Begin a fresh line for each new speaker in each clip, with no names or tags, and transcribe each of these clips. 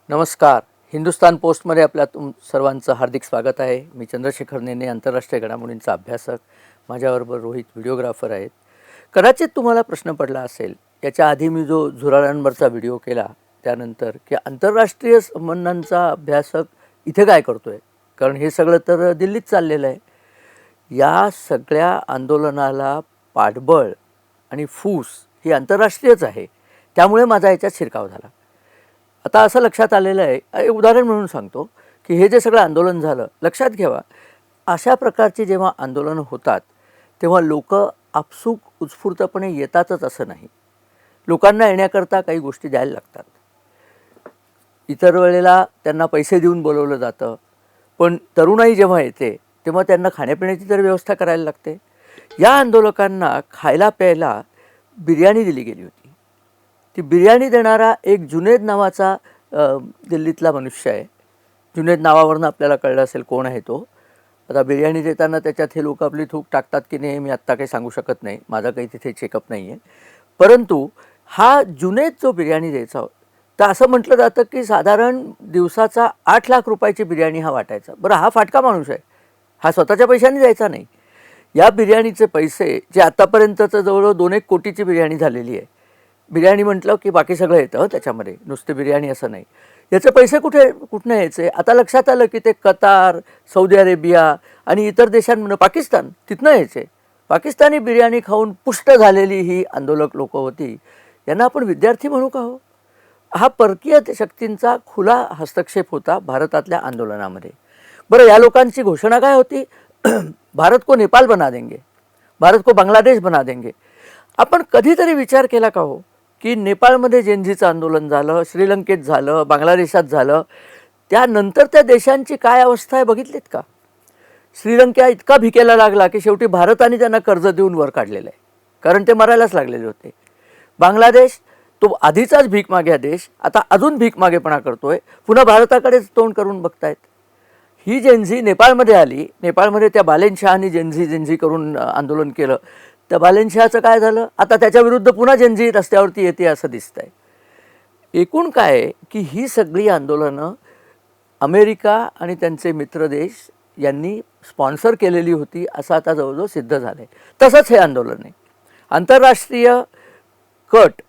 नमस्कार. हिंदुस्तान पोस्टमध्ये आपल्या सर्वांचं हार्दिक स्वागत आहे. मी चंद्रशेखर नेने, आंतरराष्ट्रीय घडामोडींचा अभ्यासक. माझ्याबरोबर रोहित व्हिडिओग्राफर आहेत. कदाचित तुम्हाला प्रश्न पडला असेल, याच्या आधी मी जो झुरळांवरचा व्हिडिओ केला त्यानंतर, की आंतरराष्ट्रीय संबंधांचा अभ्यासक इथे काय करतो आहे? कारण हे सगळं तर दिल्लीत चाललेलं आहे. या सगळ्या आंदोलनाला पाठबळ आणि फूस ही आंतरराष्ट्रीयच आहे. त्यामुळे माझा याच्यात शिरकाव झाला. आता असं लक्षात आलेलं आहे, एक उदाहरण म्हणून सांगतो, की हे जे सगळं आंदोलन झालं, लक्षात घ्यावा, अशा प्रकारची जेव्हा आंदोलनं होतात तेव्हा लोक आपसूक उत्स्फूर्तपणे येतातच असं नाही. लोकांना येण्याकरता काही गोष्टी द्यायला लागतात. इतर वेळेला त्यांना पैसे देऊन बोलवलं जातं, पण तरुणाई जेव्हा येते तेव्हा त्यांना खाण्यापिण्याची तर व्यवस्था करायला लागते. या आंदोलकांना खायला प्यायला बिर्याणी दिली गेली होती. ती बिर्याणी देणारा एक जुनेद नावाचा दिल्लीतला मनुष्य आहे. जुनेद नावावरनं आपल्याला कळलं असेल कोण आहे तो. आता बिर्याणी देताना त्याच्यात हे लोक आपली थूक टाकतात की नाही मी आत्ता काही सांगू शकत नाही, माझा काही तिथे चेकअप नाही आहे. परंतु हा जुनेद जो बिर्याणी द्यायचा तर असं म्हटलं जातं की साधारण दिवसाचा 8 लाख रुपयाची बिर्याणी हा वाटायचा. बरं, हा फाटका माणूस आहे, हा स्वतःच्या पैशांनी द्यायचा नाही. या बिर्याणीचे पैसे जे आत्तापर्यंतचं जवळजवळ 2-1 कोटीची बिर्याणी झालेली आहे. बिर्याणी म्हटलं की बाकी सगळं येतं त्याच्यामध्ये, नुसते बिर्याणी असं नाही. याचे पैसे कुठनं यायचे? आता लक्षात आलं की ते कतार, सौदी अरेबिया आणि इतर देशांमधून, पाकिस्तान, तिथनं यायचे. पाकिस्तानी बिर्याणी खाऊन पुष्ट झालेली ही आंदोलक लोकं होती. यांना आपण विद्यार्थी म्हणू का हो? हा परकीय शक्तींचा खुला हस्तक्षेप होता भारतातल्या आंदोलनामध्ये. बरं, या लोकांची घोषणा काय होती? भारत को नेपाल बना देंगे, भारत को बांगलादेश बना देंगे. आपण कधीतरी विचार केला का हो की नेपाळमध्ये जेनझीचं आंदोलन झालं, श्रीलंकेत झालं, बांगलादेशात झालं, त्यानंतर त्या देशांची काय अवस्था आहे बघितलीत का? श्रीलंका इतका भिकेला लागला की शेवटी भारताने त्यांना कर्ज देऊन वर काढलेलं आहे, कारण ते मरायलाच लागलेले होते. बांगलादेश तो आधीचाच भीक माग्या देश आता अजून भीक मागेपणा करतोय, पुन्हा भारताकडेच तोंड करून बघतायत. ही जेनझी नेपाळमध्ये आली, नेपाळमध्ये त्या बालेनशहानी जेनझी करून आंदोलन केलं. त्या बालेनशहाचं काय झालं? आता त्याच्याविरुद्ध पुन्हा जेनझी रस्त्यावरती येते असं दिसतंय. एकूण काय आहे की ही सगळी आंदोलनं अमेरिका आणि त्यांचे मित्र देश यांनी स्पॉन्सर केलेली होती असं आता जवळजवळ सिद्ध झालं आहे. तसंच हे आंदोलन आहे. आंतरराष्ट्रीय कट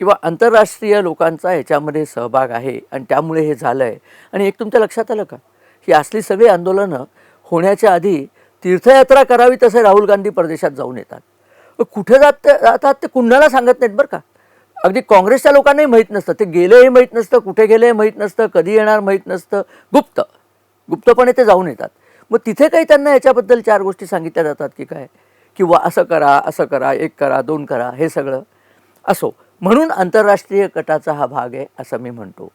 किंवा आंतरराष्ट्रीय लोकांचा ह्याच्यामध्ये सहभाग आहे आणि त्यामुळे हे झालं आहे. आणि एक तुमच्या लक्षात आलं का, ही असली सगळी आंदोलनं होण्याच्या आधी तीर्थयात्रा करावी तसे राहुल गांधी परदेशात जाऊन येतात. कुठे जातात ते कुणाला सांगत नाहीत बरं का. अगदी काँग्रेसच्या लोकांनाही माहीत नसतं, ते गेलेही माहीत नसतं, कुठे गेले माहीत नसतं, कधी येणार माहीत नसतं. गुप्तपणे ते जाऊन येतात. मग तिथे काही त्यांना याच्याबद्दल 4 गोष्टी सांगितल्या जातात की काय, किंवा असं करा, 1 करा, 2 करा, हे सगळं असो. म्हणून आंतरराष्ट्रीय कटाचा हा भाग आहे असं मी म्हणतो.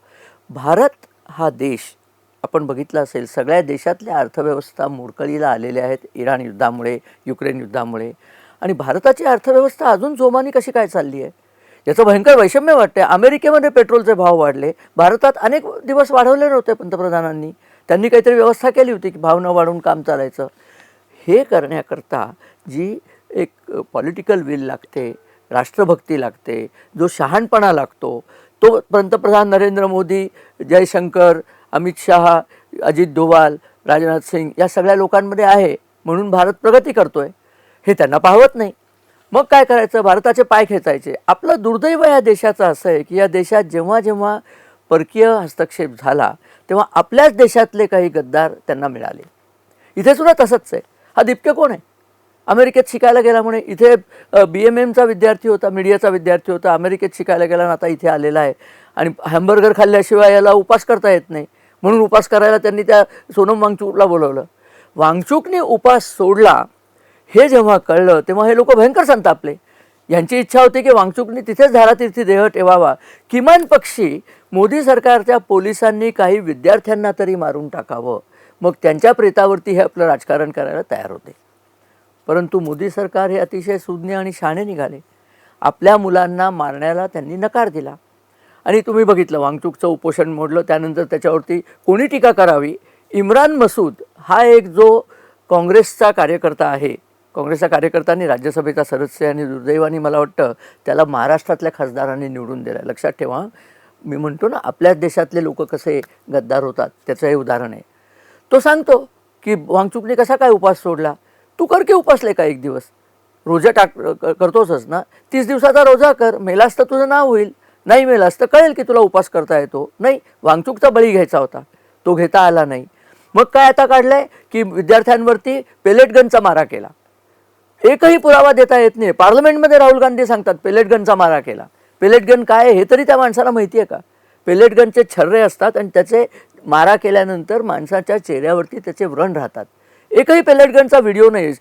भारत हा देश आपण बघितलं असेल, सगळ्या देशातल्या अर्थव्यवस्था मोडकळीला आलेल्या आहेत इराण युद्धामुळे, युक्रेन युद्धामुळे. आणि भारताची अर्थव्यवस्था अजून जोमाने कशी काय चालली आहे याचं भयंकर वैषम्य वाटते. अमेरिकेमध्ये पेट्रोलचे भाव वाढले, भारतात अनेक दिवस वाढवले नव्हते पंतप्रधानांनी. त्यांनी काहीतरी व्यवस्था केली होती की भाव न वाढवून काम चालायचं. हे करण्याकरता जी एक पॉलिटिकल विल लागते, राष्ट्रभक्ती लागते, जो शहाणपणा लागतो, तो पंतप्रधान नरेंद्र मोदी, जयशंकर, अमित शहा, अजित डोवाल, राजनाथ सिंग या सगळ्या लोकांमध्ये आहे. म्हणून भारत प्रगती करतोय हे त्यांना पाहवत नाही. मग काय करायचं? भारताचे पाय खेचायचे. आपलं दुर्दैव या देशाचं असं आहे की या देशात जेव्हा जेव्हा परकीय हस्तक्षेप झाला तेव्हा आपल्याच देशातले काही गद्दार त्यांना मिळाले. इथे सुद्धा तसंच आहे. हा दिपके कोण आहे? अमेरिकेत शिकायला गेला म्हणे, इथे BMMचा विद्यार्थी होता, मीडियाचा विद्यार्थी होता, अमेरिकेत शिकायला गेला आणि आता इथे आलेला आहे. आणि हॅम्बर्गर खाल्ल्याशिवाय याला उपास करता येत नाही, म्हणून उपास करायला त्यांनी त्या सोनम वांगचूकला बोलवलं. वांगचूकने उपास सोडला हे जेव्हा कळलं तेव्हा हे लोक भयंकर संतापले. यांची इच्छा होती की वांगचूकने तिथेच धारातीर्थी देह ठेवावा, किमान पक्षी मोदी सरकारच्या पोलिसांनी काही विद्यार्थ्यांना तरी मारून टाकावं, मग त्यांच्या प्रेतावरती हे आपलं राजकारण करायला तयार होते. परंतु मोदी सरकार हे अतिशय सुज्ञ आणि शहाणे निघाले. आपल्या मुलांना मारण्याला त्यांनी नकार दिला. आणि तुम्ही बघितलं वांगचूकचं उपोषण मोडलं, त्यानंतर त्याच्यावरती कोणी टीका करावी? इम्रान मसूद हा एक जो काँग्रेसचा कार्यकर्ता आहे, काँग्रेसच्या कार्यकर्त्यांनी राज्यसभेचा सदस्य, आणि दुर्दैवाने मला वाटतं त्याला महाराष्ट्रातल्या खासदारांनी निवडून दिला. लक्षात ठेवा, मी म्हणतो ना आपल्याच देशातले लोक कसे गद्दार होतात त्याचं हे उदाहरण आहे. तो सांगतो की वांगचुकने कसा काय उपास सोडला. तू कर की उपासले का एक दिवस, रोजा करतोसच ना, 30 दिवसाचा रोजा कर, मेलास तर तुझं नाव होईल, नाही मेलास तर कळेल की तुला उपास करता येतो. नाही, वांगचुकचा बळी घ्यायचा होता, तो घेता आला नाही. मग काय आता काढलंय की विद्यार्थ्यांवरती पेलेट गनचा मारा केला. एकही पुरावा देता येत नाही. पार्लमेंटमध्ये राहुल गांधी सांगतात पेलेट गनचा मारा केला. पेलेट गन काय आहे हे तरी त्या माणसाला माहिती आहे का? पेलेट गनचे छर्रे असतात आणि त्याचे मारा केल्यानंतर माणसाच्या चेहऱ्यावरती त्याचे व्रण राहतात. एकही पेलेट गनचा व्हिडिओ नाही.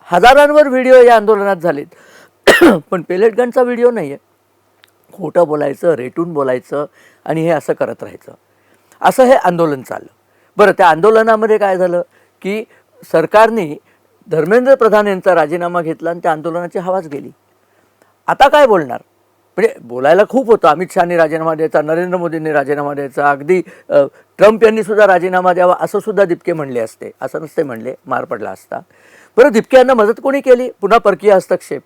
हजारांवर व्हिडिओ या आंदोलनात झालेत पण पेलेट गनचा व्हिडिओ नाही आहे. खोटं बोलायचं, रेटून बोलायचं आणि हे असं करत राहायचं, असं हे आंदोलन चाललं. बरं, त्या आंदोलनामध्ये काय झालं की सरकारने धर्मेंद्र प्रधान यांचा राजीनामा घेतला आणि त्या आंदोलनाची हवाच गेली. आता काय बोलणार? म्हणजे बोलायला खूप होतं. अमित शहानी राजीनामा द्यायचा, नरेंद्र मोदींनी राजीनामा द्यायचा, अगदी ट्रम्प यांनी सुद्धा राजीनामा द्यावा असं सुद्धा दिपके म्हणले असते. असं नसते म्हणले, मार पडला असता. बरं, दिपके यांना मदत कोणी केली? पुन्हा परकीय हस्तक्षेप.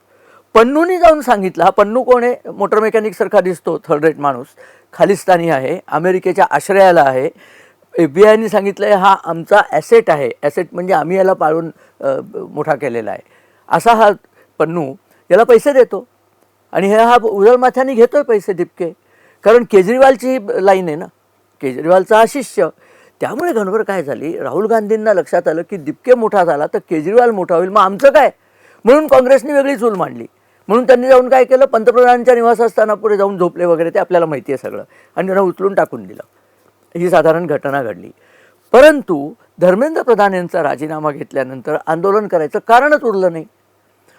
पन्नूनी जाऊन सांगितलं. हा पन्नू कोण आहे? मोटर मेकॅनिक सारखा दिसतो, थर्ड रेट माणूस, खालिस्तानी आहे, अमेरिकेच्या आश्रयाला आहे. FBI सांगितलं आहे हा आमचा ॲसेट आहे. ॲसेट म्हणजे आम्ही याला पाळून मोठा केलेला आहे. असा हा पन्नू याला पैसे देतो आणि हा उदळमाथ्याने घेतोय पैसे दिपके. कारण केजरीवालची लाईन आहे ना, केजरीवालचा हा शिष्य. त्यामुळे गणभर काय झाली, राहुल गांधींना लक्षात आलं की दिपके मोठा झाला तर केजरीवाल मोठा होईल, मग आमचं काय? म्हणून काँग्रेसने वेगळी चूल मांडली. म्हणून त्यांनी जाऊन काय केलं, पंतप्रधानांच्या निवासस्थाना पुढे जाऊन झोपले वगैरे, ते आपल्याला माहिती आहे सगळं, आणि त्यांना उचलून टाकून दिलं. ही साधारण घटना घडली. परंतु धर्मेंद्र प्रधान यांचा राजीनामा घेतल्यानंतर आंदोलन करायचं कारणच उरलं नाही.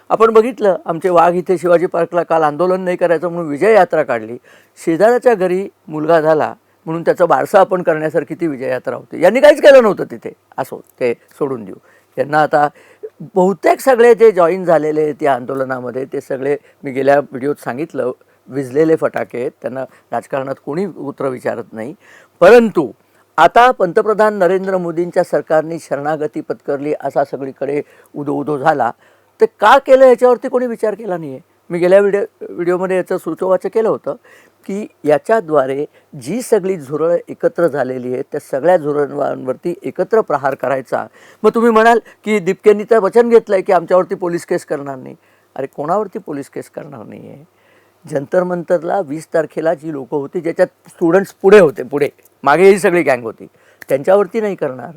आपण बघितलं, आमचे वाघ इथे शिवाजी पार्कला काल आंदोलन नाही करायचं म्हणून विजय यात्रा काढली. शेजाऱ्याच्या घरी मुलगा झाला म्हणून त्याचं बारसं आपण करण्यासारखी ती विजय यात्रा होती. यांनी काहीच केलं नव्हतं तिथे. असो, ते सोडून देऊ. यांना आता बहुतेक सगळे जे जॉईन झालेले त्या आंदोलनामध्ये, ते सगळे मी गेल्या व्हिडिओत सांगितलं, विझलेले फटाके. त्यांना राजकारणात कोणी उत्तर विचारत नाही. परंतु आता पंतप्रधान नरेंद्र मोदींच्या सरकारने शरणागती पत्करली असा सगळीकडे उदो झाला. ते का केलं याच्यावरती कोणी विचार केला नाही आहे. मी गेल्या व्हिडिओमध्ये याचं सूचोवाच केलं होतं की याच्याद्वारे जी सगळी झुरळं एकत्र झालेली आहेत त्या सगळ्या झुरळांवरती एकत्र प्रहार करायचा. मग तुम्ही म्हणाल की दिपकेंनी तर वचन घेतलं आहे की आमच्यावरती पोलीस केस करणार नाही. अरे, कोणावरती पोलीस केस करणार नाही आहे? जंतर मंतरला 20 तारखेला जी लोकं होती, ज्याच्यात स्टुडंट्स पुढे मागे ही सगळी गँग होती, त्यांच्यावरती नाही करणार.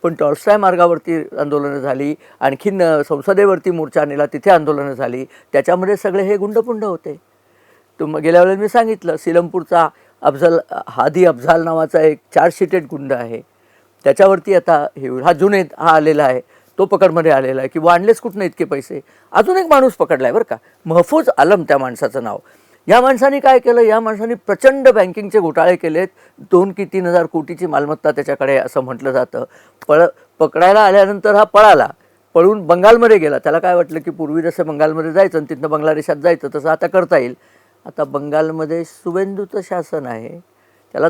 पण टॉलस्टॉय मार्गावरती आंदोलनं झाली, आणखीन संसदेवरती मोर्चा नेला, तिथे आंदोलनं झाली, त्याच्यामध्ये सगळे हे गुंडपुंड होते. गेल्या वेळेला मी सांगितलं, सिलमपूरचा हादी अफझाल नावाचा एक 4 शीटेड गुंड आहे, त्याच्यावरती आता हे हा जुनेद हा आलेला आहे, तो पकडमध्ये आलेला आहे. किंवा आणलेच कुठनं इतके पैसे. अजून एक माणूस पकडला आहे बरं का, महफूज आलम त्या माणसाचं नाव. या माणसाने काय केलं, या माणसाने प्रचंड बँकिंगचे घोटाळे केलेत. 2 की 3 हजार कोटीची मालमत्ता त्याच्याकडे असं म्हटलं जातं. पकडायला आल्यानंतर हा पळून बंगालमध्ये गेला. त्याला काय वाटलं की पूर्वी जसं बंगालमध्ये जायचं आणि तिथनं बांगलादेशात जायचं तसं आता करता येईल. आता बंगालमध्ये शुभेंदूचं शासन आहे, त्याला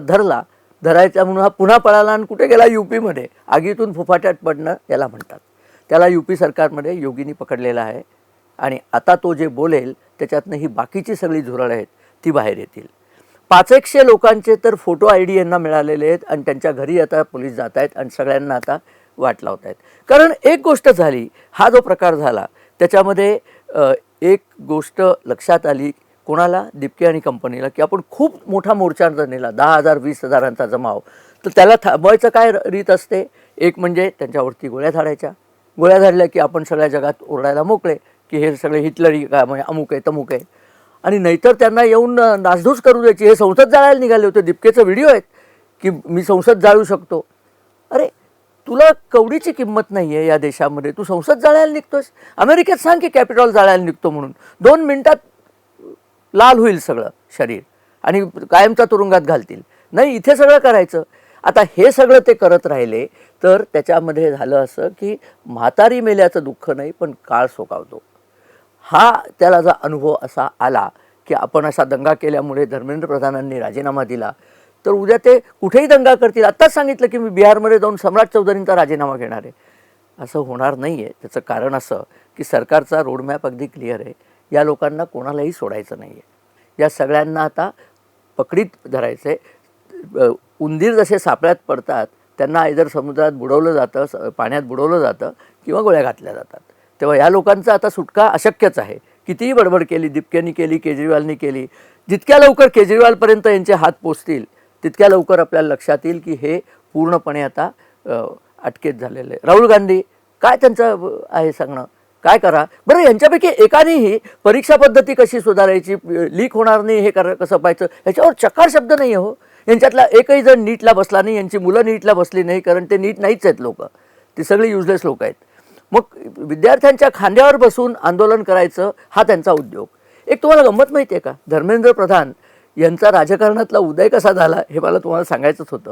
धरायचा म्हणून हा पुन्हा पळाला आणि कुठे गेला, UPमध्ये. आगीतून फुफाट्यात पडणं याला म्हणतात. त्याला UP सरकारमध्ये योगींनी पकडलेला आहे आणि आता तो जे बोलेल त्याच्यातनं ही बाकीची सगळी झुरळ आहेत ती बाहेर येतील. 500 लोकांचे तर फोटो ID यांना मिळालेले आहेत आणि त्यांच्या घरी आता पोलीस जात आहेत आणि सगळ्यांना आता वाट लावत आहेत. कारण एक गोष्ट झाली, हा जो प्रकार झाला त्याच्यामध्ये एक गोष्ट लक्षात आली कोणाला, दिपके आणि कंपनीला, की आपण खूप मोठा मोर्चा जर नेला, 10,000 20,000चा जमाव, तर त्याला थांबवायचं काय रीत असते? एक म्हणजे त्यांच्यावरती गोळ्या झाडायच्या. गोळ्या झाडल्या की आपण सगळ्या जगात ओरडायला मोकळे की हे सगळे हिटलरी काय म्हणजे अमुक आहे तमुक आहे. आणि नाहीतर त्यांना येऊन नासधूस करू द्यायची. हे संसद जाळायला निघाले होते, दिपकेचं व्हिडिओ आहेत की मी संसद जाळू शकतो. अरे, तुला कवडीची किंमत नाही आहे या देशामध्ये, तू संसद जाळायला निघतोस? अमेरिकेत सांग की कॅपिटॉल जाळायला निघतो म्हणून, 2 मिनिटात लाल होईल सगळं शरीर आणि कायमचा तुरुंगात घालतील. नाही, इथे सगळं करायचं. आता हे सगळं ते करत राहिले तर त्याच्यामध्ये झालं असं की म्हातारी मेल्याचं दुःख नाही पण काळ सोकावतो. हा त्याला जो अनुभव असा आला की आपण असा दंगा केल्यामुळे धर्मेंद्र प्रधानांनी राजीनामा दिला तर उद्या ते कुठेही दंगा करतील. आत्ताच सांगितलं की मी बिहारमध्ये जाऊन सम्राट चौधरींचा राजीनामा घेणार आहे. असं होणार नाही आहे. त्याचं कारण असं की सरकारचा रोडमॅप अगदी क्लिअर आहे. या लोकांना कोणालाही सोडायचं नाही आहे. या सगळ्यांना आता पकडीत धरायचं आहे. उंदीर जसे सापळ्यात पडतात त्यांना आयदर समुद्रात बुडवलं जातं, पाण्यात बुडवलं जातं किंवा गोळ्या घातल्या जातात. तेव्हा या लोकांचा आता सुटका अशक्यच आहे. कितीही बडबड केली, दिपक्यांनी केली, केजरीवालनी केली, जितक्या लवकर केजरीवालपर्यंत यांचे हात पोचतील तितक्या लवकर आपल्याला लक्षात येईल की हे पूर्णपणे आता अटकेत झालेलं आहे. राहुल गांधी काय त्यांचं आहे सांगणं, काय करा बरं. यांच्यापैकी एकानेही परीक्षा पद्धती कशी सुधारायची, लीक होणार नाही हे कसं पाहायचं ह्याच्यावर चकार शब्द नाही आहे हो. यांच्यातला एकही जण नीटला बसला नाही, यांची मुलं नीटला बसली नाही, कारण ते नीट नाहीच आहेत लोक, ती सगळी युजलेस लोक आहेत. मग विद्यार्थ्यांच्या खांद्यावर बसून आंदोलन करायचं हा त्यांचा उद्योग. एक तुम्हाला गंमत माहिती आहे का, धर्मेंद्र प्रधान यांचा राजकारणातला उदय कसा झाला हे मला तुम्हाला सांगायचंच होतं.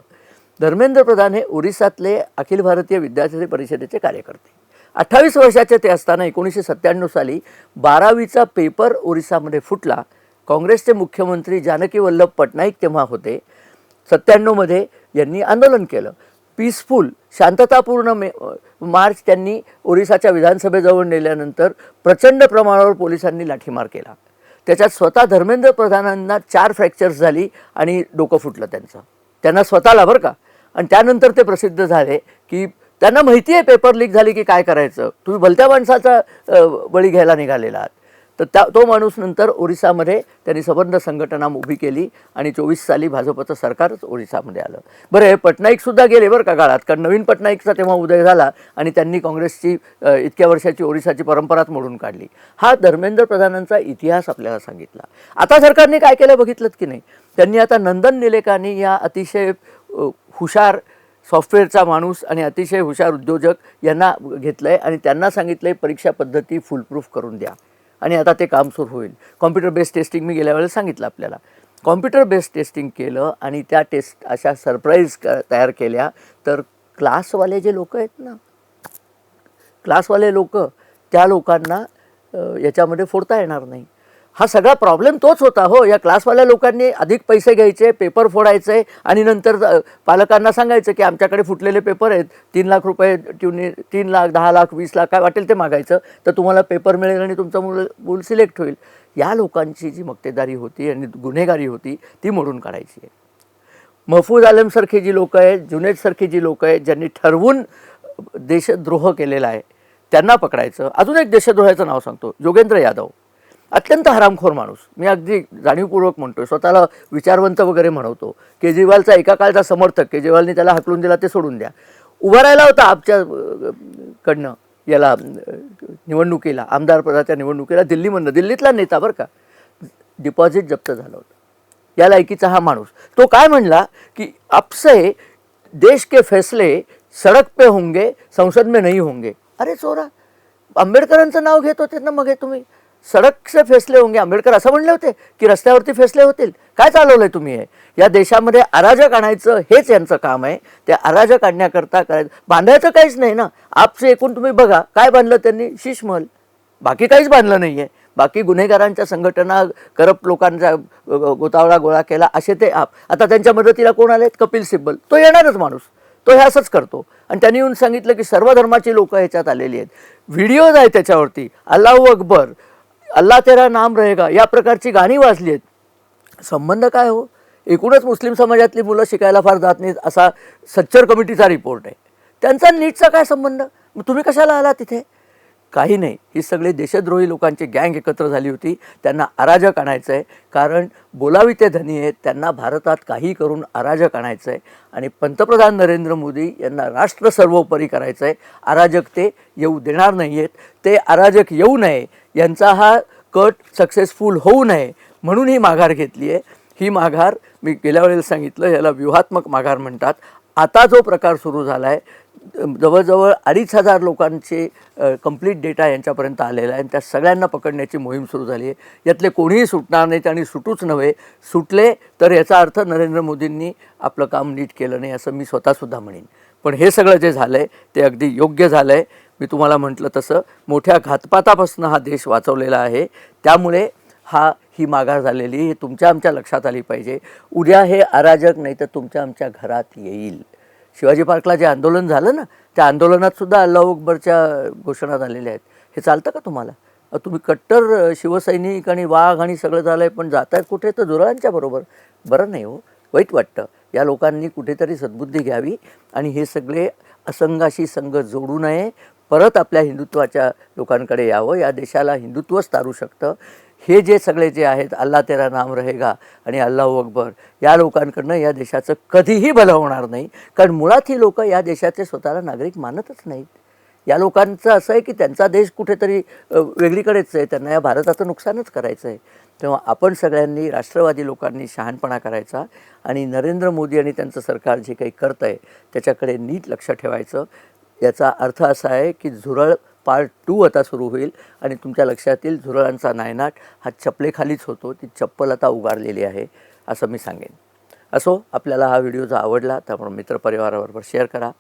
धर्मेंद्र प्रधान हे ओरिसातले अखिल भारतीय विद्यार्थी परिषदेचे कार्यकर्ते. 28 वर्षाचे ते असताना 1997 साली 12वीचा पेपर ओरिसामध्ये फुटला. काँग्रेसचे मुख्यमंत्री जानकी वल्लभ पटनाईक तेव्हा होते. 97मध्ये यांनी आंदोलन केलं. पीसफुल शांततापूर्ण मार्च त्यांनी ओरिसाच्या विधानसभेजवळ नेल्यानंतर प्रचंड प्रमाणावर पोलिसांनी लाठीमार केला. त्याच्यात स्वतः धर्मेंद्र प्रधानांना 4 फ्रॅक्चर्स झाली आणि डोकं फुटलं त्यांना स्वतःला बरं का. आणि त्यानंतर ते प्रसिद्ध झाले की त्यांना माहिती आहे पेपर लीक झाली की काय करायचं, तुम्ही भलत्या माणसाचा बळी घ्यायला निघालेला आहात. तर तो माणूस नंतर ओरिसामध्ये त्यांनी सबंध संघटना उभी केली आणि 24 साली भाजपचं सरकारच ओरिसामध्ये आलं. बरं, हे पटनाईकसुद्धा गेले बरं का काळात, कारण नवीन पटनाईकचा तेव्हा उदय झाला आणि त्यांनी काँग्रेसची इतक्या वर्षाची ओरिसाची परंपराच मोडून काढली. हा धर्मेंद्र प्रधानांचा इतिहास आपल्याला सांगितला. आता सरकारने काय केलं बघितलं की नाही, त्यांनी आता नंदन निलेकानी या अतिशय हुशार सॉफ्टवेअरचा माणूस आणि अतिशय हुशार उद्योजक यांना घेतलं आहे आणि त्यांना सांगितलं आहे परीक्षा पद्धती फुलप्रूफ करून द्या. आणि आता ते काम सुरू होईल. कॉम्प्युटर बेस्ड टेस्टिंग मी गेल्या वेळेला सांगितलं आपल्याला. कॉम्प्युटर बेस्ड टेस्टिंग केलं आणि त्या टेस्ट अशा सरप्राईज तयार केल्या तर क्लासवाले जे लोक आहेत ना, क्लासवाले लोक, त्या लोकांना याच्यामध्ये फोडता येणार नाही. हा सगळा प्रॉब्लेम तोच होता हो. या क्लासवाल्या लोकांनी अधिक पैसे घ्यायचे, पेपर फोडायचे आणि नंतर पालकांना सांगायचं की आमच्याकडे फुटलेले पेपर आहेत, 3 लाख रुपये 3 लाख 10 लाख 20 लाख काय वाटेल ते मागायचं, तर तुम्हाला पेपर मिळेल आणि तुमचं मूल सिलेक्ट होईल. या लोकांची जी मक्तेदारी होती आणि गुन्हेगारी होती ती मोडून काढायची आहे. महफूज आलमसारखी जी लोकं आहेत, जुनेदसारखी जी लोकं आहेत ज्यांनी ठरवून देशद्रोह केलेला आहे त्यांना पकडायचं. अजून एक देशद्रोहाचं नाव सांगतो, योगेंद्र यादव. अत्यंत हरामखोर माणूस, मी अगदी जाणीवपूर्वक म्हणतो, स्वतःला विचारवंत वगैरे म्हणवतो. केजरीवालचा एका काळचा समर्थक, केजरीवालने त्याला हाकलून दिला ते सोडून द्या, उभा राहिला होता आमच्याकडनं याला निवडणुकीला, आमदार पदाच्या निवडणुकीला दिल्लीमधनं, दिल्लीतला नेता बरं का. डिपॉझिट जप्त झालं होतं. या लायकीचा हा माणूस. तो काय म्हणला की अब से देश के फैसले सड़क पे होंगे, संसद में नहीं होंगे. अरे चोरा, आंबेडकरांचं नाव घेत होते ना मग हे तुम्ही. सडक से फैसले होंगे, आंबेडकर असं म्हणले होते की रस्त्यावरती फैसले होतील. काय चालवलंय तुम्ही हे? या देशामध्ये अराजक आणायचं हेच यांचं काम आहे. ते अराजक आणण्याकरता करायचं, बांधायचं काहीच नाही ना. आपसे एकूण तुम्ही बघा काय बांधलं त्यांनी, शीशमहल, बाकी काहीच बांधलं नाही आहे. बाकी गुन्हेगारांच्या संघटना, करप्ट लोकांचा गोतावळा गोळा केला असे ते आप. आता त्यांच्या मदतीला कोण आले? कपिल सिब्बल. तो येणारच माणूस, तो हे असंच करतो. आणि त्यांनी येऊन सांगितलं की सर्व धर्माची लोकं ह्याच्यात आलेली आहेत. व्हिडिओज आहेत त्याच्यावरती, अल्लाहू अकबर, अल्लाह तेरा नाम रहेगा, या प्रकारची गाणी वाजली आहेत. संबंध काय हो? एकूणच मुस्लिम समाजातली मुलं शिकायला फार जात नाहीत असा सच्चर कमिटीचा रिपोर्ट आहे. त्यांचा नीटचा काय संबंध? मग तुम्ही कशाला आला तिथे? काही नाही, ही सगळे देशद्रोही लोकांची गँग एकत्र झाली होती. त्यांना अराजक आणायचं आहे, कारण बोलावी ते धनी आहेत, त्यांना भारतात काही करून अराजक आणायचं आहे. आणि पंतप्रधान नरेंद्र मोदी यांना राष्ट्र सर्वोपरी करायचं आहे. अराजक ते येऊ देणार नाही आहेत. ते अराजक येऊ नये, यांचा हा कट सक्सेसफुल होऊ नये म्हणून ही माघार घेतली आहे. ही माघार मी गेल्या वेळेला सांगितलं, याला व्यूहात्मक माघार म्हणतात. आता जो प्रकार सुरू झाला आहे, जवळजवळ 2,500 लोकांचे कंप्लीट डेटा यांच्यापर्यंत आलेला आहे आणि त्या सगळ्यांना पकडण्याची मोहीम सुरू झाली आहे. यातले कोणीही सुटणार नाहीत आणि सुटूच नव्हे. सुटले तर याचा अर्थ नरेंद्र मोदींनी आपलं काम नीट केलं नाही असं मी स्वतःसुद्धा म्हणेन. पण हे सगळं जे झालं आहे ते अगदी योग्य झालं आहे. मी तुम्हाला म्हटलं तसं मोठ्या घातपातापासून हा देश वाचवलेला आहे. त्यामुळे ही माघार झालेली हे तुमच्या आमच्या लक्षात आली पाहिजे. उद्या हे अराजक नाही तर तुमच्या आमच्या घरात येईल. शिवाजी पार्कला जे आंदोलन झालं ना, त्या आंदोलनात सुद्धा अल्लाहू अकबरच्या घोषणा झालेल्या आहेत. हे चालतं का तुम्हाला? तुम्ही कट्टर शिवसैनिक आणि वाघ आणि सगळं झालं आहे, पण जातायत कुठे तर झुरळांच्या बरोबर. बरं नाही हो, वाईट वाटतं. या लोकांनी कुठेतरी सद्बुद्धी घ्यावी आणि हे सगळे असंघाशी संघ जोडू नये, परत आपल्या हिंदुत्वाच्या लोकांकडे यावं. या देशाला हिंदुत्वच तारू शकतं. हे जे सगळे जे आहेत, अल्ला तेरा नाम रहेगा आणि अल्लाहू अकबर, या लोकांकडनं या देशाचं कधीही भलं होणार नाही. कारण मुळात ही लोकं या देशाचे स्वतःला नागरिक मानतच नाहीत. या लोकांचं असं आहे की त्यांचा देश कुठेतरी वेगळीकडेच आहे, त्यांना या भारताचं नुकसानच करायचं आहे. तेव्हा आपण सगळ्यांनी, राष्ट्रवादी लोकांनी शहाणपणा करायचा आणि नरेंद्र मोदी आणि त्यांचं सरकार जे काही करतं आहे त्याच्याकडे नीट लक्ष ठेवायचं. याचा अर्थ असा आहे की झुरळ पार्ट 2 आता सुरू होईल आणि तुमच्या लक्षात येईल झुरळांचा नायनाट हा चपलेखालीच होतो. ती चप्पल आता उगारलेली आहे असं मी सांगेन. असो, आपल्याला हा व्हिडिओ जर आवडला तर आपण मित्रपरिवाराबरोबर शेअर करा,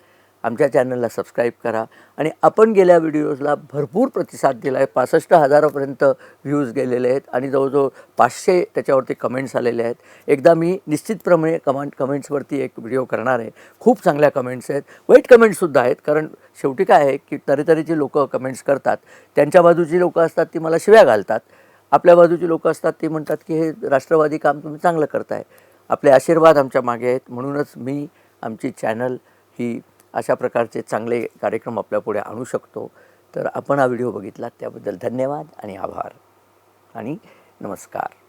आमच्या चॅनलला सबस्क्राईब करा. आणि आपण गेल्या व्हिडिओजला भरपूर प्रतिसाद दिला आहे. 65,000पर्यंत व्ह्यूज गेलेले आहेत आणि जवळजवळ 500 त्याच्यावरती कमेंट्स आलेले आहेत. एकदा मी निश्चितप्रमाणे कमेंट्सवरती एक व्हिडिओ करणार आहे. खूप चांगल्या कमेंट्स आहेत, वाईट कमेंट्ससुद्धा आहेत. कारण शेवटी काय आहे की तऱ्हेतऱ्हेची लोकं कमेंट्स करतात. त्यांच्या बाजूची लोकं असतात ती मला शिव्या घालतात, आपल्या बाजूची लोकं असतात ती म्हणतात की हे राष्ट्रवादी काम तुम्ही चांगलं करताय. आपले आशीर्वाद आमच्या मागे आहेत, म्हणूनच मी आमची चॅनल ही अशा प्रकारचे चांगले कार्यक्रम आपल्यापुढे आणू शकतो. तर आपण हा व्हिडिओ बघितला त्याबद्दल धन्यवाद आणि आभार आणि नमस्कार.